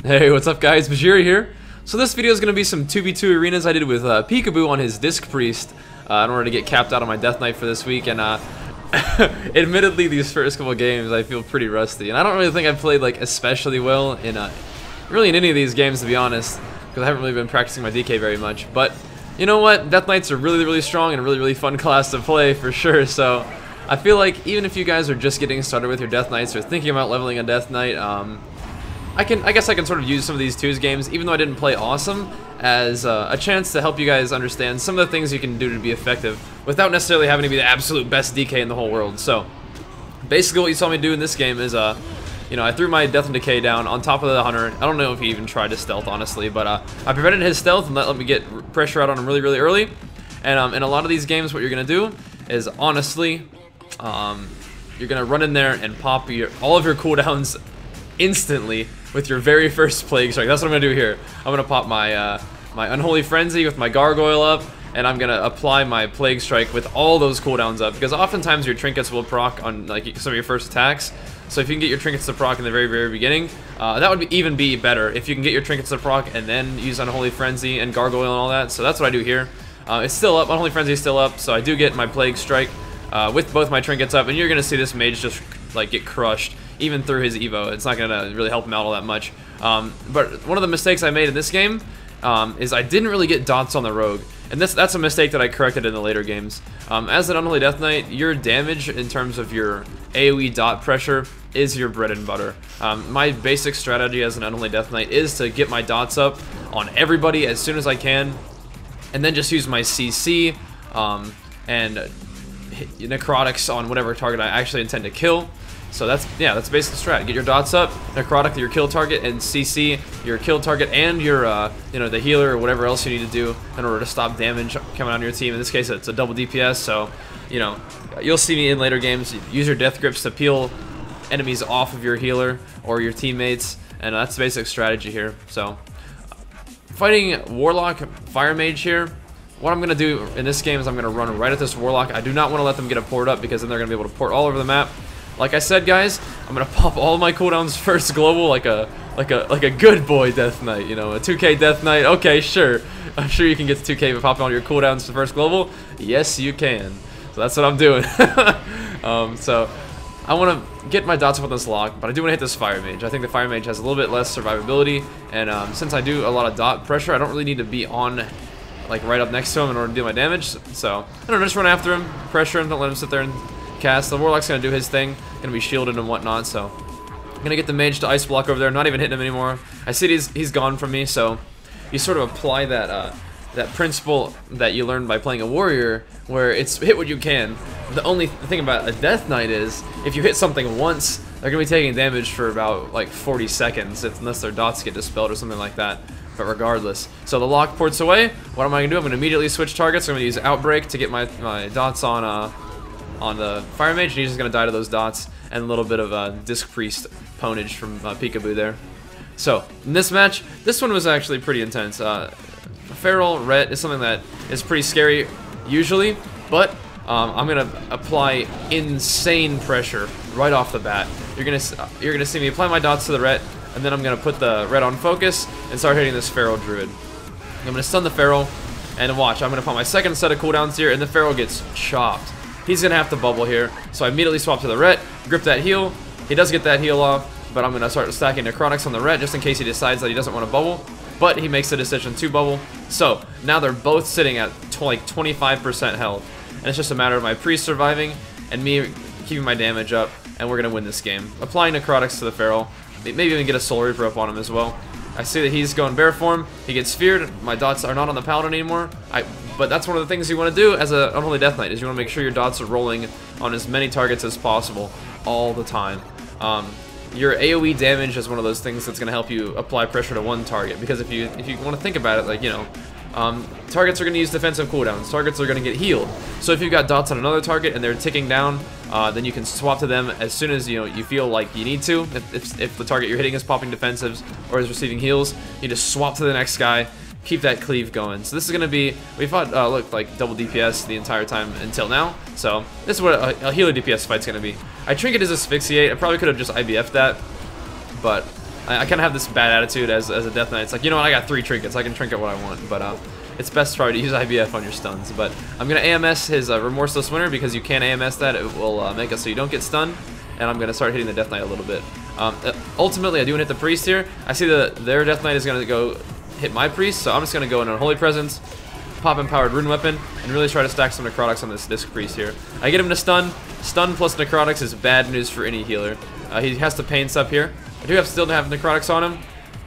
Hey, what's up guys, Bajheera here. So this video is going to be some 2v2 arenas I did with Pikaboo on his Disc Priest in order to get capped out on my Death Knight for this week, and admittedly these first couple games I feel pretty rusty, and I don't really think I've played like especially well in really in any of these games, to be honest, because I haven't really been practicing my DK very much. But you know what, Death Knights are really strong and a really fun class to play for sure, so I feel like even if you guys are just getting started with your Death Knights or thinking about leveling a Death Knight, I guess I can sort of use some of these twos games, even though I didn't play awesome, as a chance to help you guys understand some of the things you can do to be effective without necessarily having to be the absolute best DK in the whole world. So basically what you saw me do in this game is, you know, I threw my Death and Decay down on top of the Hunter. I don't know if he even tried to stealth, honestly, but I prevented his stealth and let me get pressure out on him really early. And in a lot of these games, what you're going to do is, honestly, you're going to run in there and pop all of your cooldowns instantly with your very first Plague Strike. That's what I'm gonna do here. I'm gonna pop my my Unholy Frenzy with my Gargoyle up, and I'm gonna apply my Plague Strike with all those cooldowns up, because oftentimes your trinkets will proc on like some of your first attacks. So if you can get your trinkets to proc in the very beginning, that would even be better if you can get your trinkets to proc and then use Unholy Frenzy and Gargoyle and all that. So that's what I do here. It's still up. Unholy Frenzy is still up, so I do get my Plague Strike with both my trinkets up, and you're gonna see this mage just like get crushed even through his Evo. It's not gonna really help him out all that much. But one of the mistakes I made in this game is I didn't really get dots on the rogue, and that's a mistake that I corrected in the later games. As an Unholy Death Knight, your damage in terms of your AoE dot pressure is your bread and butter. My basic strategy as an Unholy Death Knight is to get my dots up on everybody as soon as I can, and then just use my CC and necrotics on whatever target I actually intend to kill. So that's basically the strat. Get your dots up, necrotic your kill target, and CC your kill target and your you know, the healer or whatever else you need to do in order to stop damage coming on your team. In this case, it's a double DPS, so you know, you'll see me in later games use your death grips to peel enemies off of your healer or your teammates, and that's the basic strategy here. So fighting Warlock Fire Mage here, what I'm gonna do in this game is I'm gonna run right at this Warlock. I do not want to let them get a port up, because then they're gonna be able to port all over the map. Like I said, guys, I'm gonna pop all my cooldowns first global like a good boy Death Knight, you know, a 2K Death Knight. Okay, sure, I'm sure you can get to 2K by popping all your cooldowns to first global. Yes, you can. So that's what I'm doing. So I want to get my dots up on this lock, but I do want to hit this Fire Mage. I think the Fire Mage has a little bit less survivability, and since I do a lot of dot pressure, I don't really need to be on like right up next to him in order to do my damage. So I don't know, just run after him, pressure him, don't let him sit there and cast. The Warlock's gonna do his thing, gonna be shielded and whatnot, so I'm gonna get the mage to ice block over there, not even hitting him anymore. I see he's gone from me, so you sort of apply that that principle that you learned by playing a warrior, where it's hit what you can. The only thing about a Death Knight is if you hit something once, they're gonna be taking damage for about like 40 seconds, unless their dots get dispelled or something like that. But regardless, so the lock ports away. What am I gonna do? I'm gonna immediately switch targets. I'm gonna use Outbreak to get my dots on the Fire Mage, and he's just going to die to those dots, and a little bit of Disc Priest ponage from Pikaboo there. So, in this match, this one was actually pretty intense. Feral Ret is something that is pretty scary, usually, but I'm going to apply insane pressure right off the bat. You're gonna see me apply my dots to the Ret, and then I'm going to put the Ret on focus and start hitting this Feral Druid. I'm going to stun the Feral, and watch, I'm going to put my second set of cooldowns here, and the Feral gets chopped. He's gonna have to bubble here, so I immediately swap to the Ret, grip that heal. He does get that heal off, but I'm gonna start stacking necrotics on the Ret just in case he decides that he doesn't want to bubble. But he makes the decision to bubble, so now they're both sitting at like 25% health, and it's just a matter of my priest surviving and me keeping my damage up, and we're gonna win this game. Applying necrotics to the Feral, maybe even get a Soul Reaper up on him as well. I see that he's going bear form. He gets feared. My dots are not on the Paladin anymore. But that's one of the things you want to do as an Unholy Death Knight, is you want to make sure your dots are rolling on as many targets as possible all the time. Your AoE damage is one of those things that's going to help you apply pressure to one target, because if you want to think about it, like, you know, targets are going to use defensive cooldowns. Targets are going to get healed. So if you've got dots on another target and they're ticking down, then you can swap to them as soon as you feel like you need to. If the target you're hitting is popping defensives or is receiving heals, you just swap to the next guy, keep that cleave going. So this is going to be, we fought, look, like double DPS the entire time until now. So this is what a healer DPS fight's going to be. I trinket is Asphyxiate. I probably could have just IBF'd that, but I kind of have this bad attitude as a Death Knight. It's like, you know what, I got 3 trinkets. I can trinket what I want, but it's best probably to use IBF on your stuns. But I'm going to AMS his Remorseless Winter because you can AMS that. It will make it so you don't get stunned. And I'm going to start hitting the Death Knight a little bit. Ultimately, I do want to hit the Priest here. I see that their Death Knight is going to go hit my Priest, so I'm just going to go in Unholy Presence, pop Empowered Rune Weapon, and really try to stack some Necrotics on this Disc Priest here. I get him to stun. Stun plus Necrotics is bad news for any healer. He has to Pain Sup here. I do still have Necrotics on him.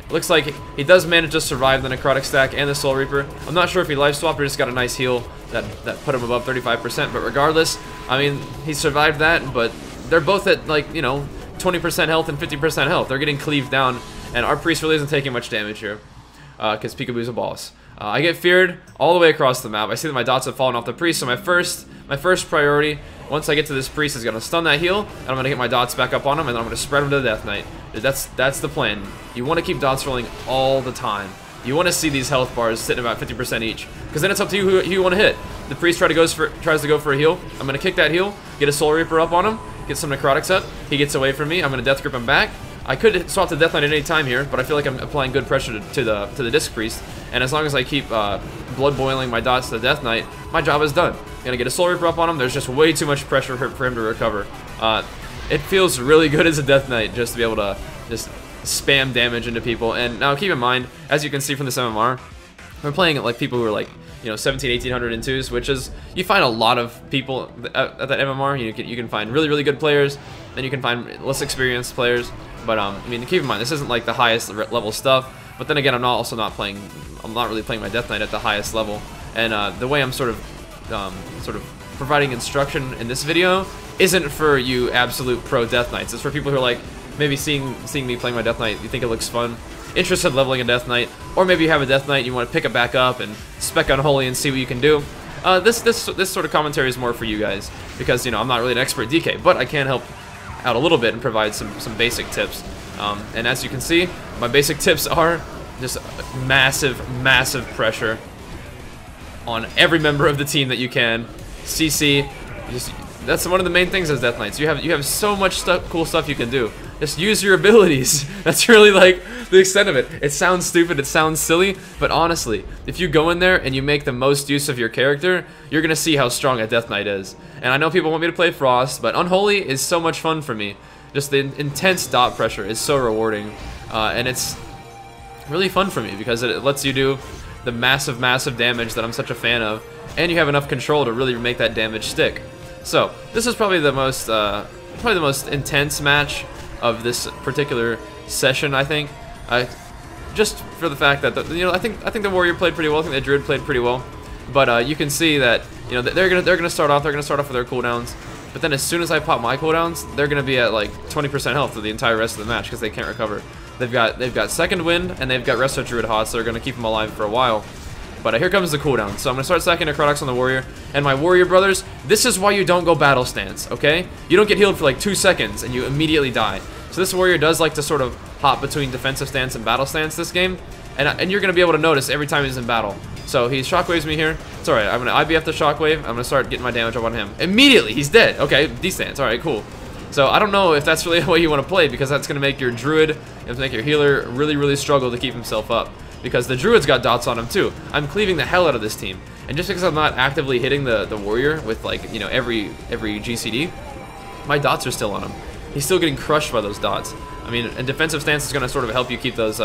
It looks like he does manage to survive the Necrotic stack and the Soul Reaper. I'm not sure if he life swapped or just got a nice heal that put him above 35%, but regardless, I mean, he survived that, but they're both at, like, you know, 20% health and 50% health. They're getting cleaved down, and our Priest really isn't taking much damage here because Pikaboo's a boss. I get feared all the way across the map. I see that my dots have fallen off the Priest, so my first priority, once I get to this Priest, is going to stun that heal, and I'm going to get my dots back up on him, and then I'm going to spread him to the Death Knight. That's the plan. You want to keep dots rolling all the time. You want to see these health bars sitting about 50% each, because then it's up to you who you want to hit. The Priest tries to go for a heal. I'm going to kick that heal, get a Soul Reaper up on him, get some Necrotics up. He gets away from me. I'm going to Death Grip him back. I could swap to Death Knight at any time here, but I feel like I'm applying good pressure to the Disc Priest, and as long as I keep blood boiling my dots to the Death Knight, my job is done. Gonna get a Soul Reaper up on him. There's just way too much pressure for him to recover. It feels really good as a Death Knight just to be able to just spam damage into people. And now keep in mind, as you can see from this MMR, we're playing like people who are like, you know, 17, 1800 in 2s, which is, you find a lot of people at that MMR. You can find really good players, then you can find less experienced players. But I mean, keep in mind, this isn't like the highest level stuff. But then again, I'm not really playing my Death Knight at the highest level. And the way I'm sort of providing instruction in this video isn't for you absolute pro Death Knights. It's for people who are like maybe seeing me playing my Death Knight, you think it looks fun, interested in leveling a Death Knight, or maybe you have a Death Knight and you want to pick it back up and spec Unholy and see what you can do. This sort of commentary is more for you guys because, you know, I'm not really an expert DK, but I can help out a little bit and provide some basic tips. And as you can see, my basic tips are just massive pressure on every member of the team that you can. CC, that's one of the main things as Death Knights. You have so much cool stuff you can do. Just use your abilities. That's really like the extent of it. It sounds stupid, it sounds silly, but honestly, if you go in there and you make the most use of your character, you're gonna see how strong a Death Knight is. And I know people want me to play Frost, but Unholy is so much fun for me. Just the intense dot pressure is so rewarding, and it's really fun for me because it lets you do the massive damage that I'm such a fan of, and you have enough control to really make that damage stick. So this is probably the most intense match of this particular session, I think. Just for the fact that I think the Warrior played pretty well. I think the Druid played pretty well, but you can see that, you know, they're gonna start off with their cooldowns, but then as soon as I pop my cooldowns, they're gonna be at like 20% health for the entire rest of the match because they can't recover. They've got Second Wind and they've got Resto Druid Hot, so they're gonna keep them alive for a while. But here comes the cooldown. So I'm gonna start stacking Necrotics on the Warrior. And my Warrior brothers, this is why you don't go battle stance, okay? You don't get healed for like 2 seconds and you immediately die. So this Warrior does like to sort of hop between defensive stance and battle stance this game. And you're gonna be able to notice every time he's in battle. So he shockwaves me here. It's alright, I'm gonna IBF the shockwave. I'm gonna start getting my damage up on him. Immediately, he's dead. Okay, D-stance, alright, cool. So I don't know if that's really the way you want to play, because that's gonna make your Druid, and make your healer really struggle to keep himself up. Because the Druid's got dots on him too. I'm cleaving the hell out of this team. And just because I'm not actively hitting the Warrior with, like, you know, every GCD, my dots are still on him. He's still getting crushed by those dots. I mean, a defensive stance is gonna sort of help you keep those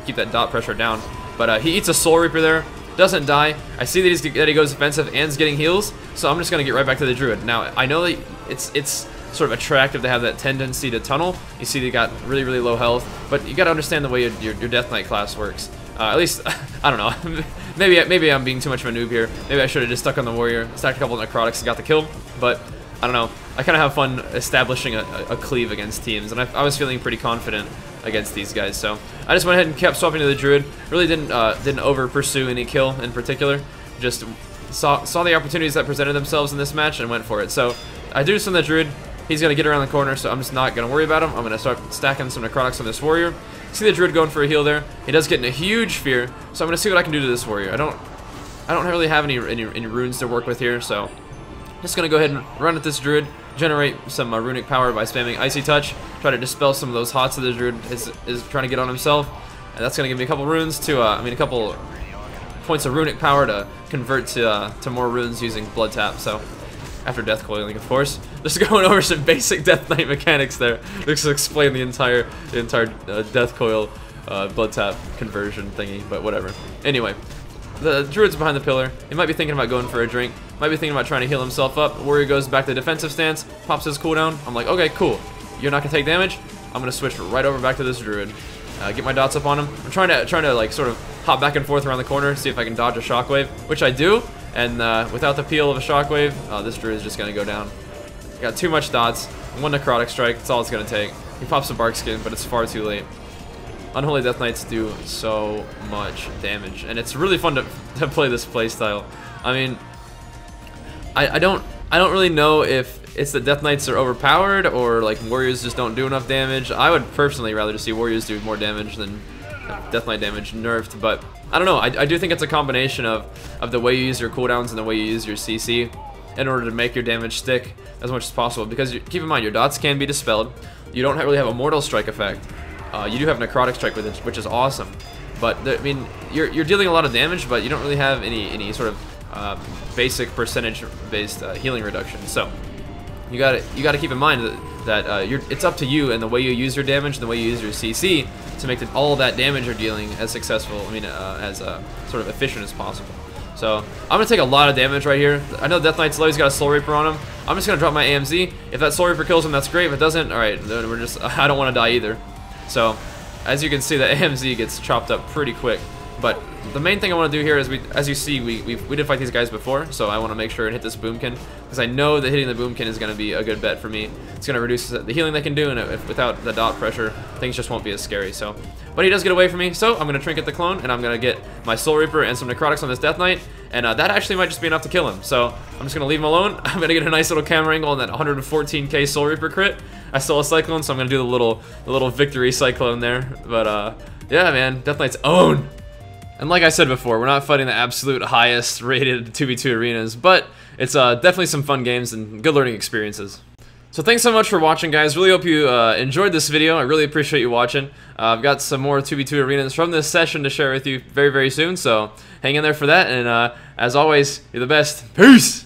keep that dot pressure down. But he eats a Soul Reaper there, doesn't die. I see that he goes defensive and is getting heals, so I'm just gonna get right back to the Druid. Now I know that it's sort of attractive to have that tendency to tunnel. You see they got really low health, but you got to understand the way your Death Knight class works. At least, I don't know. maybe I'm being too much of a noob here. Maybe I should have just stuck on the Warrior, stacked a couple of Necrotics, and got the kill. But I don't know. I kind of have fun establishing a cleave against teams, and I was feeling pretty confident against these guys. So I just went ahead and kept swapping to the Druid. Really didn't over pursue any kill in particular. Just saw the opportunities that presented themselves in this match and went for it. So I do some of the Druid. He's going to get around the corner, so I'm just not going to worry about him. I'm going to start stacking some Necrotics on this Warrior. See the Druid going for a heal there. He does get in a huge fear, so I'm going to see what I can do to this Warrior. I don't really have any runes to work with here, so I'm just going to go ahead and run at this Druid. generate some runic power by spamming Icy Touch, try to dispel some of those hots that the Druid is trying to get on himself, and that's going to give me a couple runes to, a couple points of runic power to convert to more runes using Blood Tap. So after Death Coiling, of course, just going over some basic Death Knight mechanics there, just to explain the entire Death Coil Blood Tap conversion thingy, but whatever. Anyway. The Druid's behind the pillar. He might be thinking about going for a drink. Might be thinking about trying to heal himself up. Warrior goes back to defensive stance, pops his cooldown. I'm like, okay, cool. You're not gonna take damage. I'm gonna switch right over back to this Druid. Get my dots up on him. I'm trying to like sort of hop back and forth around the corner, see if I can dodge a shockwave, which I do. And without the peel of a shockwave, this Druid is just gonna go down. Got too much dots. One necrotic strike. That's all it's gonna take. He pops a bark skin, but it's far too late. Unholy Death Knights do so much damage, and it's really fun to play this playstyle. I mean, I don't really know if it's that Death Knights are overpowered or like Warriors just don't do enough damage. I would personally rather see Warriors do more damage than Death Knight damage nerfed, but I don't know. I do think it's a combination of the way you use your cooldowns and the way you use your CC in order to make your damage stick as much as possible. Because keep in mind, your dots can be dispelled. You don't really have a Mortal Strike effect. You do have Necrotic Strike with it, which is awesome. But I mean, you're dealing a lot of damage, but you don't really have any sort of basic percentage-based healing reduction. So you gotta keep in mind that it's up to you and the way you use your damage and the way you use your CC to make all that damage you're dealing as successful. I mean, as sort of efficient as possible. So I'm gonna take a lot of damage right here. I know Death Knight's low. He's got a Soul Reaper on him. I'm just gonna drop my AMZ. If that Soul Reaper kills him, that's great. If it doesn't, all right, then we're just. I don't want to die either. So, as you can see, the AMZ gets chopped up pretty quick. But the main thing I want to do here is, as you see, we did fight these guys before, so I want to make sure and hit this Boomkin, because I know that hitting the Boomkin is going to be a good bet for me. It's going to reduce the healing they can do, and without the dot pressure, things just won't be as scary. So, but he does get away from me, so I'm going to Trinket the Clone, and I'm going to get my Soul Reaper and some Necrotics on this Death Knight, and that actually might just be enough to kill him. So I'm just going to leave him alone. I'm going to get a nice little camera angle on that 114k Soul Reaper crit. I stole a Cyclone, so I'm going to do the little victory Cyclone there. But yeah, man, Death Knight's own. And like I said before, we're not fighting the absolute highest rated 2v2 arenas, but it's definitely some fun games and good learning experiences. So thanks so much for watching, guys. Really hope you enjoyed this video. I really appreciate you watching. I've got some more 2v2 arenas from this session to share with you very, very soon, so hang in there for that. And as always, you're the best. Peace!